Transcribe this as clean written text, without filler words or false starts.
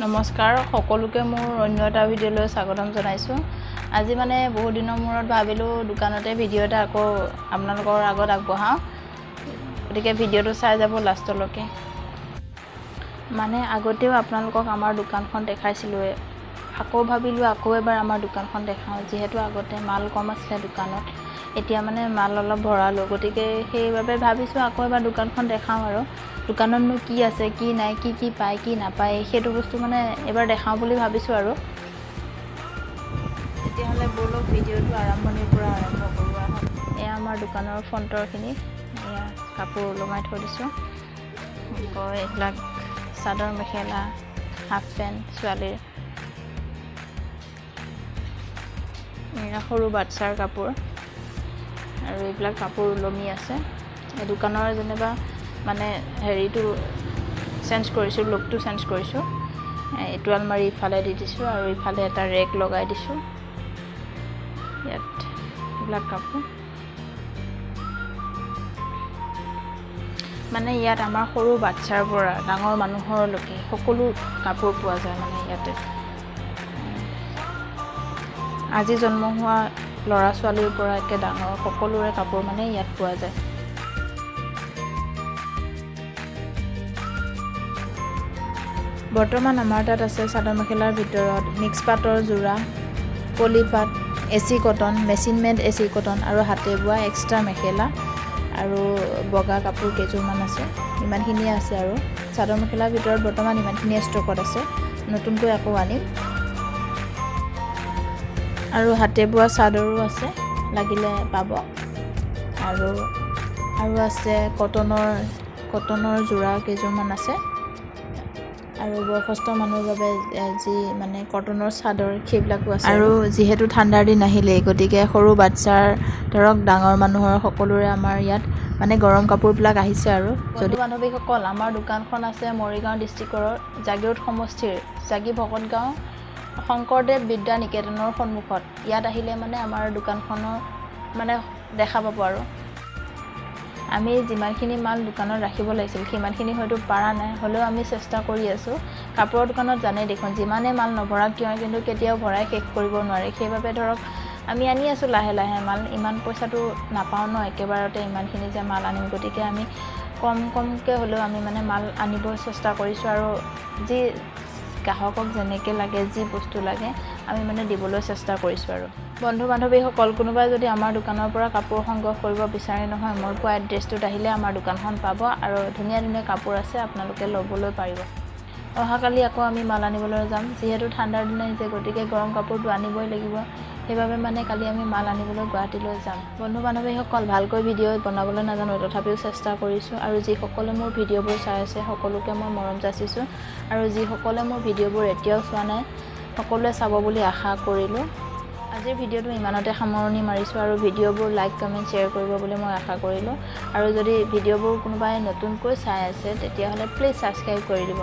নমস্কাৰ সকলোকে মোৰ অন্য এটা ভিডিঅ'লৈ স্বাগতম জনাইছোঁ। আজি মানে বহু দিনৰ মূৰত ভাবিলোঁ দোকানতে ভিডিঅ' এটা আকৌ আপোনালোকৰ আগত আগবঢ়াওঁ, গতিকে ভিডিঅ'টো চাই যাব লাষ্টলৈকে। মানে আগতেও আপোনালোকক আমাৰ দোকানখন দেখাইছিলোঁৱে, আকৌ ভাবিলোঁ আকৌ এবাৰ আমাৰ দোকানখন দেখাওঁ, যিহেতু আগতে মাল কম আছিলে দোকানত, এতিয়া মানে মাল অলপ ভৰালোঁ, গতিকে সেইবাবে ভাবিছোঁ আকৌ এবাৰ দোকানখন দেখাওঁ আৰু দোকানতনো কি আছে কি নাই, কি পায় কি নাপায়, সেইটো বস্তু মানে এবাৰ দেখাওঁ বুলি ভাবিছোঁ আৰু। তেতিয়াহ'লে ব'লক ভিডিঅ'টো আৰম্ভণিৰ পৰা আৰম্ভ কৰোঁ আহক। এয়া আমাৰ দোকানৰ ফ্ৰণ্টৰখিনি, এয়া কাপোৰ ওলমাই থৈ দিছোঁ। আকৌ এইবিলাক চাদৰ মেখেলা, হাফ পেণ্ট ছোৱালীৰ, এয়া সৰু বাচ্ছাৰ কাপোৰ, আৰু এইবিলাক কাপোৰ ওলমি আছে। এই দোকানৰ যেনিবা মানে হেৰিটো চেঞ্জ কৰিছোঁ, লুকটো চেঞ্জ কৰিছোঁ। এইটো আলমাৰি ইফালে দি দিছোঁ আৰু ইফালে এটা ৰেক লগাই দিছোঁ। ইয়াত এইবিলাক কাপোৰ মানে ইয়াত আমাৰ সৰু বাচ্ছাৰ পৰা ডাঙৰ মানুহৰলৈকে সকলো কাপোৰ পোৱা যায়। মানে ইয়াতে আজি জন্ম হোৱা ল'ৰা ছোৱালীৰ পৰা একে ডাঙৰ সকলোৰে কাপোৰ মানে ইয়াত পোৱা যায়। বৰ্তমান আমাৰ তাত আছে চাদৰ মেখেলাৰ ভিতৰত মিক্স পাটৰ যোৰা, পলিপাট, AC cotton, machine made AC cotton আৰু হাতে বোৱা এক্সট্ৰা মেখেলা আৰু বগা কাপোৰ কেইযোৰমান আছে। ইমানখিনিয়ে আছে আৰু চাদৰ মেখেলাৰ ভিতৰত বৰ্তমান ইমানখিনিয়ে ষ্টকত আছে, নতুনকৈ আকৌ আনিম। আৰু হাতে বোৱা চাদৰো আছে, লাগিলে পাব। আৰু আছে কটনৰ যোৰা কেইযোৰমান আছে, আৰু বয়সস্থ মানুহৰ বাবে যি মানে কটনৰ চাদৰ সেইবিলাকো আছে। আৰু যিহেতু ঠাণ্ডাৰ দিন আহিলেই, গতিকে সৰু বাচ্ছাৰ ধৰক ডাঙৰ মানুহৰ সকলোৰে আমাৰ ইয়াত মানে গৰম কাপোৰবিলাক আহিছে। আৰু বন্ধু বান্ধৱীসকল, আমাৰ দোকানখন আছে মৰিগাঁও ডিষ্ট্ৰিক্টৰ জাগিৰোড সমষ্টিৰ জাগি ভকতগাঁও শংকৰদেৱ বিদ্যা নিকেতনৰ সন্মুখত। ইয়াত আহিলে মানে আমাৰ দোকানখনৰ মানে দেখা পাব। আৰু আমি যিমানখিনি মাল দোকানত ৰাখিব লাগিছিল সিমানখিনি হয়তো পৰা নাই, হ'লেও আমি চেষ্টা কৰি আছোঁ। কাপোৰৰ দোকানত জানেই দেখোন, যিমানেই মাল নভৰাক কিয় কিন্তু কেতিয়াও ভৰাই শেষ কৰিব নোৱাৰে। সেইবাবে ধৰক আমি আনি আছোঁ লাহে লাহে মাল, ইমান পইচাটো নাপাওঁ ন একেবাৰতে ইমানখিনি যে মাল আনিম, গতিকে আমি কমকৈ হ'লেও আমি মানে মাল আনিব চেষ্টা কৰিছোঁ। আৰু যি গ্ৰাহকক যেনেকৈ লাগে, যি বস্তু লাগে আমি মানে দিবলৈ চেষ্টা কৰিছোঁ। আৰু বন্ধু বান্ধৱীসকল, কোনোবাই যদি আমাৰ দোকানৰ পৰা কাপোৰ সংগ্ৰহ কৰিব বিচাৰে নহয়, মই পোৱা এড্ৰেছটোত আহিলে আমাৰ দোকানখন পাব, আৰু ধুনীয়া ধুনীয়া কাপোৰ আছে, আপোনালোকে ল'বলৈ পাৰিব। অহাকালি আকৌ আমি মাল আনিবলৈ যাম, যিহেতু ঠাণ্ডাৰ দিন আহিছে, গতিকে গৰম কাপোৰটো আনিবই লাগিব। সেইবাবে মানে কালি আমি মাল আনিবলৈ গুৱাহাটীলৈ যাম। বন্ধু বান্ধৱীসকল, ভালকৈ ভিডিঅ' বনাবলৈ নাজানো, তথাপিও চেষ্টা কৰিছোঁ। আৰু যিসকলে মোৰ ভিডিঅ'বোৰ চাই আছে সকলোকে মই মৰম যাচিছোঁ, আৰু যিসকলে মোৰ ভিডিঅ'বোৰ এতিয়াও চোৱা নাই সকলোৱে চাব বুলি আশা কৰিলোঁ। আজিৰ ভিডিঅ'টো ইমানতে সামৰণি মাৰিছোঁ, আৰু ভিডিঅ'বোৰ লাইক কমেণ্ট শ্বেয়াৰ কৰিব বুলি মই আশা কৰিলোঁ। আৰু যদি ভিডিঅ'বোৰ কোনোবাই নতুনকৈ চাই আছে তেতিয়াহ'লে প্লিজ ছাবস্ক্ৰাইব কৰি দিব।